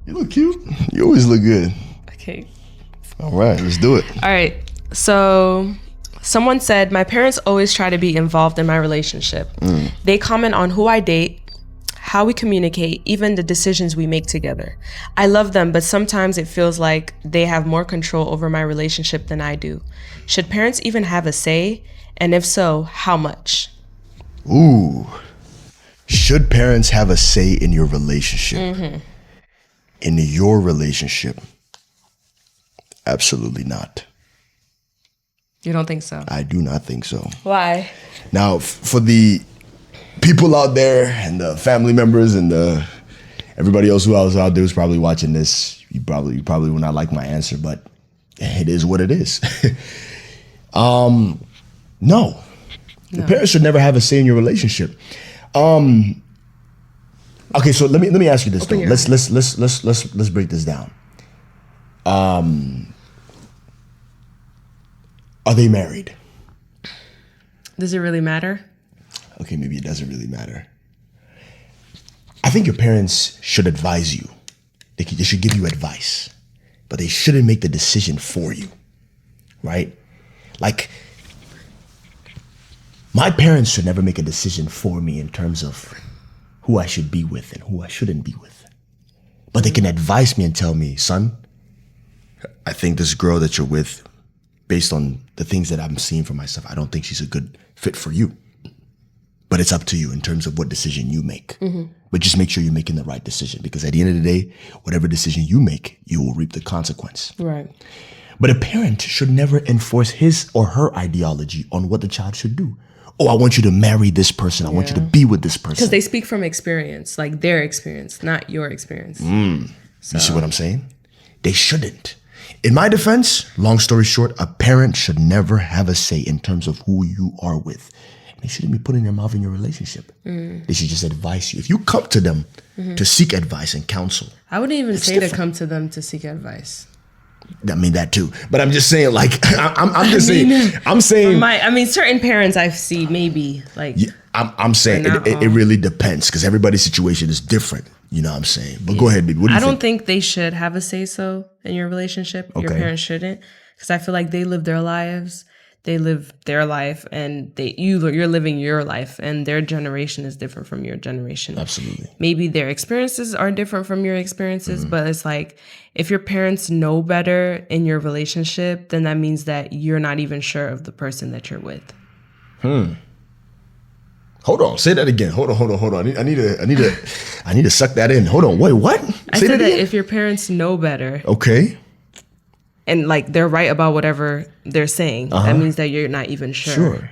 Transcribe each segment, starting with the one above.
You look cute. You always look good. Okay. All right, let's do it. All right. So someone said, my parents always try to be involved in my relationship. They comment on who I date, how we communicate, even the decisions we make together. I love them, but sometimes it feels like they have more control over my relationship than I do. Should parents even have a say? And if so, how much? Ooh. Should parents have a say in your relationship? In your relationship? Absolutely not. You don't think so? I do not think so. Why? Now, for the people out there and the family members and everybody else who else out there who's probably watching this, you probably will not like my answer, but it is what it is. No. The parents should never have a say in your relationship. Okay, so let me ask you this though. Let's break this down. Are they married? Does it really matter? Okay, maybe it doesn't really matter. I think your parents should advise you. They should give you advice, but they shouldn't make the decision for you, right? Like, my parents should never make a decision for me in terms of who I should be with and who I shouldn't be with. But they can advise me and tell me, son, I think this girl that you're with, based on the things that I'm seeing for myself, I don't think she's a good fit for you. But it's up to you in terms of what decision you make. But just make sure you're making the right decision, because at the end of the day, whatever decision you make, you will reap the consequence. Right. But a parent should never enforce his or her ideology on what the child should do. Oh, I want you to marry this person. I want you to be with this person. Because they speak from experience, like their experience, not your experience. You see what I'm saying? They shouldn't. In my defense, long story short, a parent should never have a say in terms of who you are with. They shouldn't be putting their mouth in your relationship. They should just advise you. If you come to them to seek advice and counsel. I wouldn't even say to come to them to seek advice. I mean that too, but I'm just saying, like, I'm saying, certain parents I see maybe like. Yeah, I'm saying it really depends, because everybody's situation is different. You know what I'm saying? But go ahead, baby. What do you think? I don't think they should have a say so in your relationship. Okay. Your parents shouldn't, because I feel like they live their lives. They live their life, and you're living your life, and their generation is different from your generation. Absolutely. Maybe their experiences are different from your experiences, but it's like, if your parents know better in your relationship, then that means that you're not even sure of the person that you're with. Hold on. Say that again. Hold on. I need to suck that in. Hold on. Wait, what? I said that if your parents know better. Okay. And like they're right about whatever they're saying, that means that you're not even sure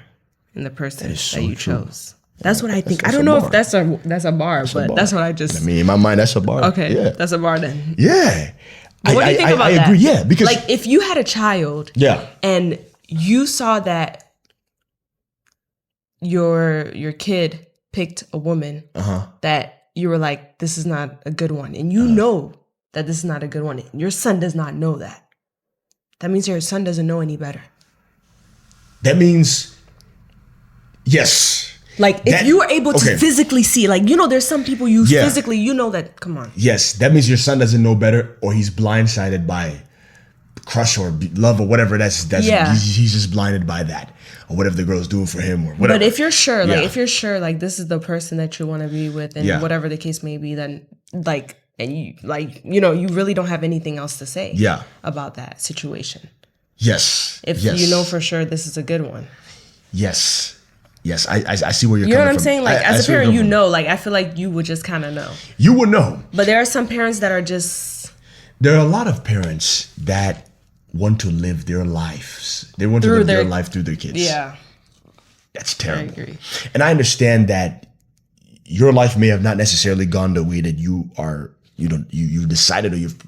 in the person that you chose. That's what I think. I don't know if that's a bar, but that's what I just. I mean, in my mind, that's a bar. Okay, yeah. That's a bar then. Yeah. What do you think about that? I agree. Yeah, because like if you had a child, and you saw that your kid picked a woman that you were like, this is not a good one, and you know that this is not a good one. Your son does not know that. That means your son doesn't know any better. That means, yes. Like, if you were able to physically see, like, you know, there's some people you physically, you know that, come on. Yes, that means your son doesn't know better, or he's blindsided by crush or love or whatever. He's just blinded by that, or whatever the girl's doing for him or whatever. But if you're sure, like, this is the person that you want to be with, and whatever the case may be, then, like, and you, like, you know, you really don't have anything else to say about that situation. Yes. If you know for sure this is a good one. Yes. I see where you're coming from. You know what I'm saying? Like, as a parent, you know, like, I feel like you would just kind of know. You would know. But there are some parents that are just. There are a lot of parents that want to live their lives. They want to live their life through their kids. Yeah. That's terrible. I agree. And I understand that your life may have not necessarily gone the way that you've decided, or you've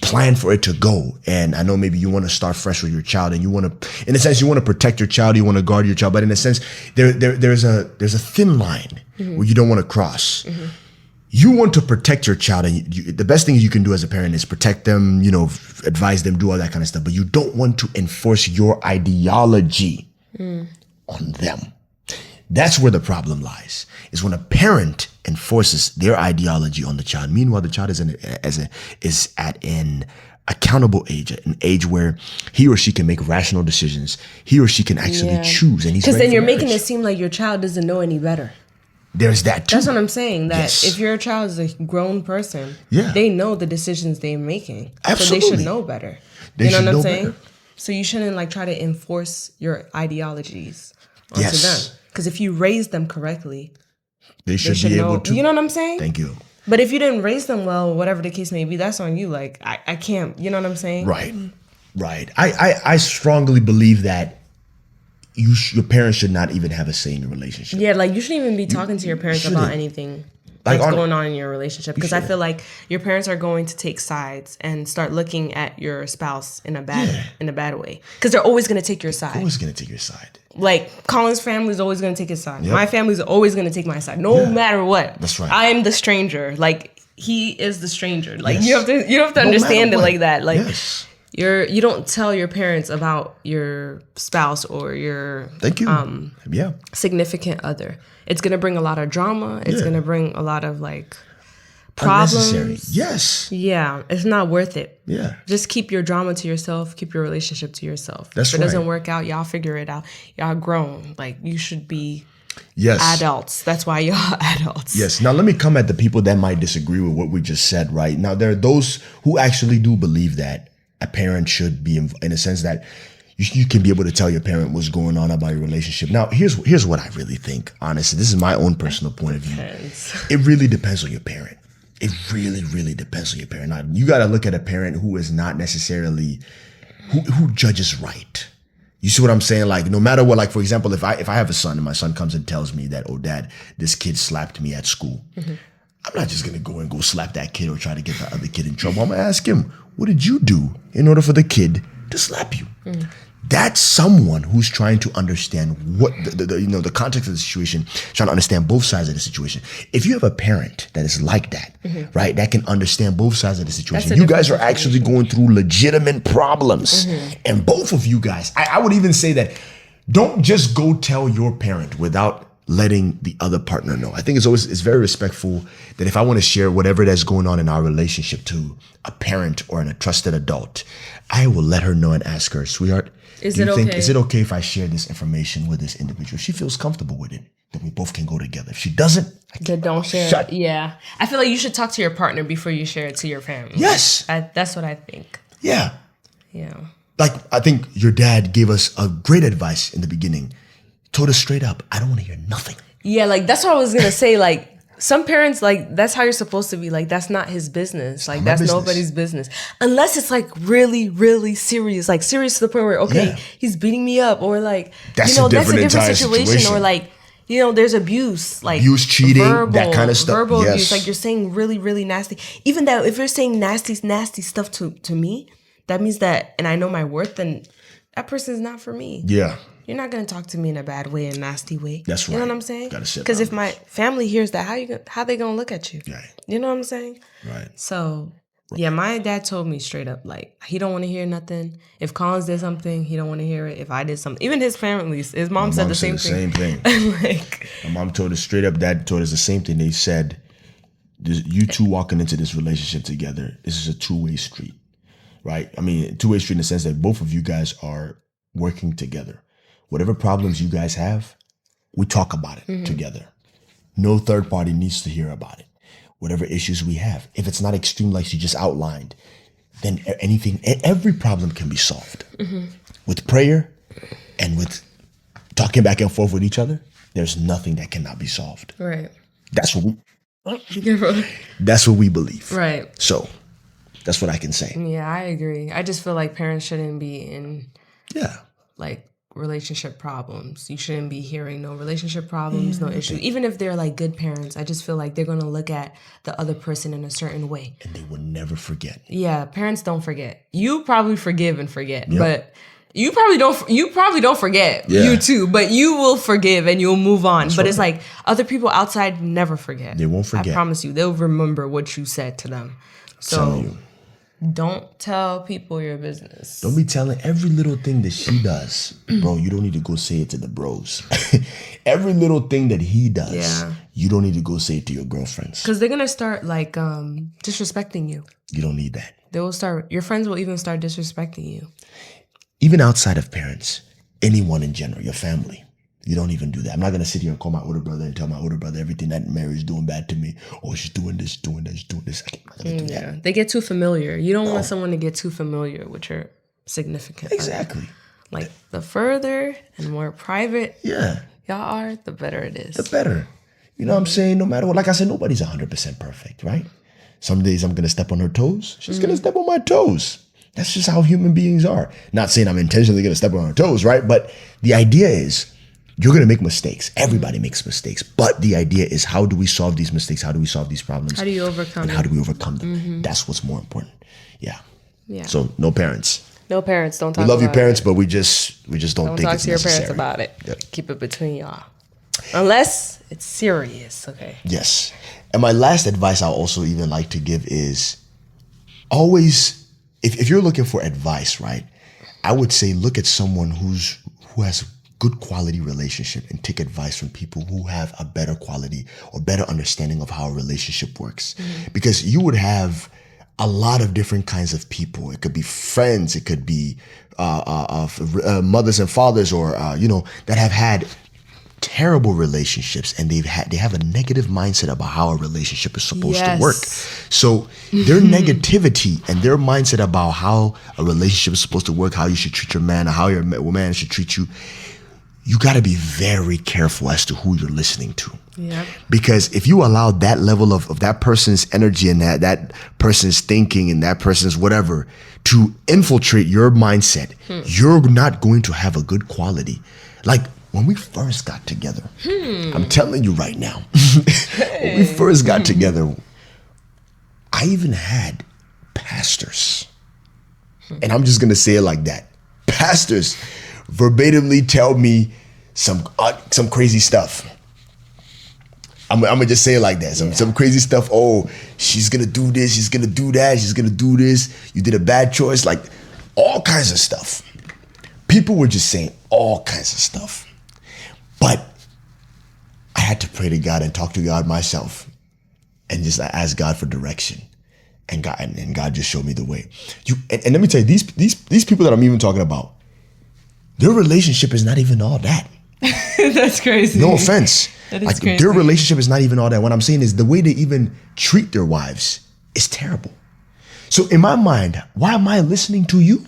planned for it to go. And I know maybe you want to start fresh with your child, and you want to, in a sense, you want to protect your child, you want to guard your child, but in a sense, there's a thin line where you don't want to cross. You want to protect your child, and the best thing you can do as a parent is protect them, you know, advise them, do all that kind of stuff, but you don't want to enforce your ideology on them. That's where the problem lies, is when a parent enforces their ideology on the child. Meanwhile, the child is at an accountable age, an age where he or she can make rational decisions. He or she can actually choose. And because then you're making it seem like your child doesn't know any better. There's that too. That's what I'm saying. That if your child is a grown person, they know the decisions they're making. Absolutely. So they should know better. You know what I'm saying? Better. So you shouldn't like try to enforce your ideologies onto them. Because if you raise them correctly, they should be able to. You know what I'm saying? Thank you. But if you didn't raise them well, whatever the case may be, that's on you. Like, I can't, you know what I'm saying? Right. I strongly believe that your parents should not even have a say in your relationship. Yeah, like you shouldn't even be talking to your parents about anything that's going on in your relationship. Because I feel like your parents are going to take sides and start looking at your spouse in a bad way. Because they're always going to take your side. Always going to take your side. Like, Colin's family is always going to take his side. Yep. My family is always going to take my side, no matter what. That's right. I am the stranger. Like, he is the stranger. Like, you have to understand it like that. Like, you don't tell your parents about your spouse or your significant other. It's going to bring a lot of drama. It's going to bring a lot of, like, problems. Unnecessary. Yes. Yeah, it's not worth it. Yeah. Just keep your drama to yourself. Keep your relationship to yourself. That's if it doesn't work out, y'all figure it out. Y'all grown. Like, you should be adults. That's why y'all adults. Yes. Now, let me come at the people that might disagree with what we just said, right? Now, there are those who actually do believe that a parent should be, in a sense that you can be able to tell your parent what's going on about your relationship. Now, here's what I really think, honestly. This is my own personal point of view. It really depends on your parent. It really, really depends on your parent. Now, you got to look at a parent who is not necessarily, who judges right. You see what I'm saying? Like, no matter what, like, for example, if I have a son and my son comes and tells me that, oh, Dad, this kid slapped me at school. Mm-hmm. I'm not just going to go slap that kid or try to get the other kid in trouble. I'm going to ask him, what did you do in order for the kid to slap you? Mm. That's someone who's trying to understand what the context of the situation, trying to understand both sides of the situation. If you have a parent that is like that, right, that can understand both sides of the situation, you guys are actually going through legitimate problems. And both of you guys, I would even say that don't just go tell your parent without letting the other partner know. I think it's very respectful that if I want to share whatever that's going on in our relationship to a parent or a trusted adult, I will let her know and ask her, sweetheart, is it okay if I share this information with this individual? If she feels comfortable with it, then we both can go together. If she doesn't, then don't share it. Yeah. I feel like you should talk to your partner before you share it to your family. Yes. That's what I think. Yeah. Yeah. Like, I think your dad gave us a great advice in the beginning. Told us straight up, I don't want to hear nothing. Yeah, like, that's what I was going to say. Like, some parents, like, that's how you're supposed to be. Like, that's not his business. Like, that's nobody's business. Unless it's, like, really, really serious. Like, serious to the point where, he's beating me up. Or, like, that's a different situation. Or, like, there's abuse. Like, abuse, cheating, that kind of stuff. Verbal abuse. Like, you're saying really, really nasty. Even that, if you're saying nasty stuff to me, that means that, and I know my worth, then that person is not for me. Yeah. You're not going to talk to me in a bad way, a nasty way. That's right. You know what I'm saying? Because if my family hears that, how they going to look at you? Right. You know what I'm saying? Right. So, yeah, my dad told me straight up, like, he don't want to hear nothing. If Collins did something, he don't want to hear it. If I did something, even his family, his mom said the same thing. Like, my mom told us straight up, dad told us the same thing. They said, you two walking into this relationship together, this is a two-way street, right? I mean, two-way street in the sense that both of you guys are working together. Whatever problems you guys have, we talk about it together. No third party needs to hear about it. Whatever issues we have, if it's not extreme like you just outlined, then every problem can be solved. With prayer and with talking back and forth with each other, there's nothing that cannot be solved. Right. That's what we believe. Right. So that's what I can say. Yeah, I agree. I just feel like parents shouldn't be in like relationship problems. You shouldn't be hearing no relationship problems, no issues. Even if they're like good parents, I just feel like they're going to look at the other person in a certain way. And they will never forget. Yeah, parents don't forget. You probably forgive and forget, but you probably don't forget. You too, but you will forgive and you'll move on. That's it's like other people outside never forget. They won't forget. I promise you, they'll remember what you said to them. So Don't tell people your business. Don't be telling every little thing that she does. Bro, you don't need to go say it to the bros. Every little thing that he does, you don't need to go say it to your girlfriends. Because they're going to start like disrespecting you. You don't need that. They will start, your friends will even start disrespecting you. Even outside of parents, anyone in general, your family. You don't even do that. I'm not going to sit here and call my older brother and tell my older brother everything that Mary's doing bad to me. Oh, she's doing this, doing this, doing this. I'm not going to do that. They get too familiar. You don't want someone to get too familiar with your significant Exactly. other. Like, the further and more private y'all are, the better it is. The better. You know what I'm saying? No matter what. Like I said, nobody's 100% perfect, right? Some days I'm going to step on her toes. She's going to step on my toes. That's just how human beings are. Not saying I'm intentionally going to step on her toes, right? But the idea is, you're going to make mistakes. Everybody makes mistakes. But the idea is, how do we solve these mistakes? How do we solve these problems? How do you overcome them? How do we overcome them? That's what's more important. Yeah. So no parents. No parents. Don't talk about it. We love your parents, but we just don't think it's necessary. Don't talk to your parents about it. Keep it between y'all. Unless it's serious, okay? Yes. And my last advice I'll also even like to give is, always, if you're looking for advice, right, I would say look at someone who has good quality relationship and take advice from people who have a better quality or better understanding of how a relationship works. Because you would have a lot of different kinds of people. It could be friends, it could be mothers and fathers, or that have had terrible relationships, and they have a negative mindset about how a relationship is supposed to work. So their negativity and their mindset about how a relationship is supposed to work, how you should treat your man, or how your man should treat you, you got to be very careful as to who you're listening to. Because if you allow that level of that person's energy and that person's thinking and that person's whatever to infiltrate your mindset, you're not going to have a good quality. Like when we first got together, I'm telling you right now, when we first got together, I even had pastors. And I'm just going to say it like that. Pastors verbatimly tell me some crazy stuff. I'm gonna just say it like that. Some crazy stuff. Oh, she's gonna do this. She's gonna do that. She's gonna do this. You did a bad choice. Like all kinds of stuff. People were just saying all kinds of stuff. But I had to pray to God and talk to God myself, and just ask God for direction. And God just showed me the way. And let me tell you, these people that I'm even talking about, their relationship is not even all that. That's crazy. No offense. That is crazy. Their relationship is not even all that. What I'm saying is the way they even treat their wives is terrible. So in my mind, why am I listening to you?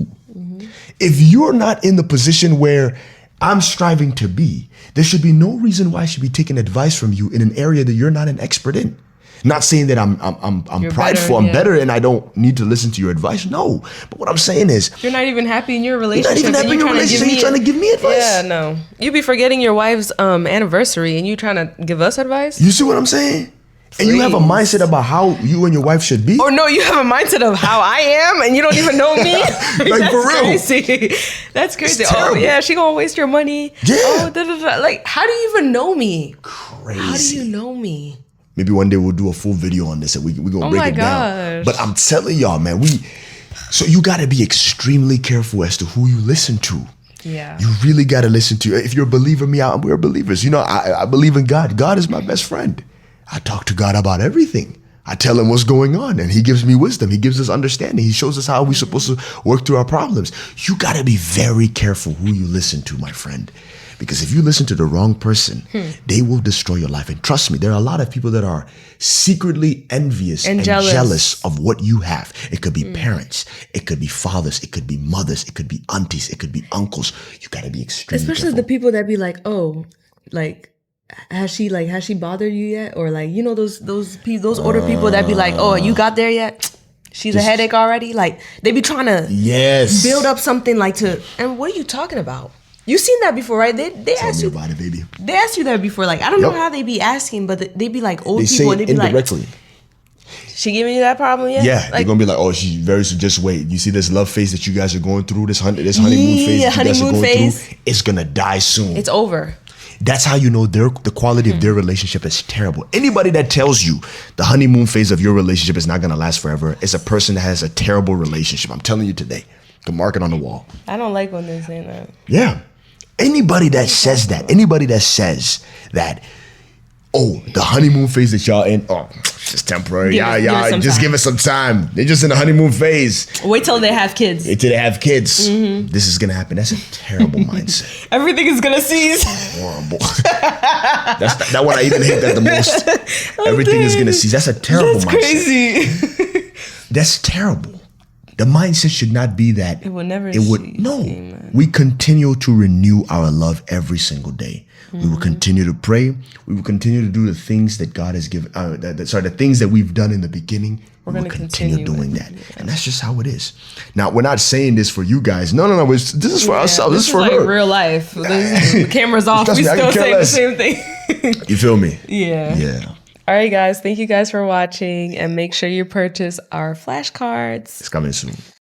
If you're not in the position where I'm striving to be, there should be no reason why I should be taking advice from you in an area that you're not an expert in. Not saying that I'm prideful, I'm better, and I don't need to listen to your advice. No, but what I'm saying is, you're not even happy in your relationship. You're not even happy in your relationship. You're trying to give me advice. Yeah, no. You be forgetting your wife's anniversary, and you trying to give us advice. You see what I'm saying? And you have a mindset about how you and your wife should be. Or no, you have a mindset of how I am, and you don't even know me. Like for real. Crazy. That's crazy. Oh yeah, she gonna waste your money. Yeah. Oh, da, da, da. Like, how do you even know me? Crazy. How do you know me? Maybe one day we'll do a full video on this and we're going to break it down. But I'm telling y'all, man, so you got to be extremely careful as to who you listen to. Yeah. You really got to listen to. If you're a believer, we're believers. You know, I believe in God. God is my best friend. I talk to God about everything. I tell him what's going on, and he gives me wisdom. He gives us understanding. He shows us how we're supposed to work through our problems. You got to be very careful who you listen to, my friend. Because if you listen to the wrong person, they will destroy your life. And trust me, there are a lot of people that are secretly envious and jealous of what you have. It could be parents, it could be fathers, it could be mothers, it could be aunties, it could be uncles. You got to be extremely Especially careful. The people that be like, oh, like, has she bothered you yet? Or like, you know, those older people that be like, oh, you got there yet? She's a headache already. Like, they be trying to build up something like and what are you talking about? You seen that before, right? They asked you about it, baby. They asked you that before. Like, I don't know how they be asking, but they be like old they people, and they be indirectly. like, "She giving you that problem yet?" Yeah, they're gonna be like, "Oh, she's very. So just wait. You see this love phase that you guys are going through, this honeymoon phase that you guys are going through. It's gonna die soon. It's over. That's how you know the quality of their relationship is terrible. Anybody that tells you the honeymoon phase of your relationship is not going to last forever is a person that has a terrible relationship. I'm telling you today. Can mark it on the wall. I don't like when they say that. Yeah. Anybody that says that, oh, the honeymoon phase that y'all in, oh, it's just temporary. Y'all just give it some time. They're just in the honeymoon phase. Wait till they have kids. Wait till they have kids. This is gonna happen. That's a terrible mindset. Everything is gonna cease. Horrible. That one I even hate that the most. Everything is gonna cease. That's a terrible mindset. That's crazy. That's terrible. The mindset should not be that. It will never. No. We continue to renew our love every single day. We will continue to pray. We will continue to do the things that God has given. The things that we've done in the beginning. We will continue doing that, and that's just how it is. Now, we're not saying this for you guys. No. This is for ourselves. This is for like her. Real life. The camera's off. We still say the same thing. You feel me? Yeah. All right, guys. Thank you guys for watching, and make sure you purchase our flashcards. It's coming soon.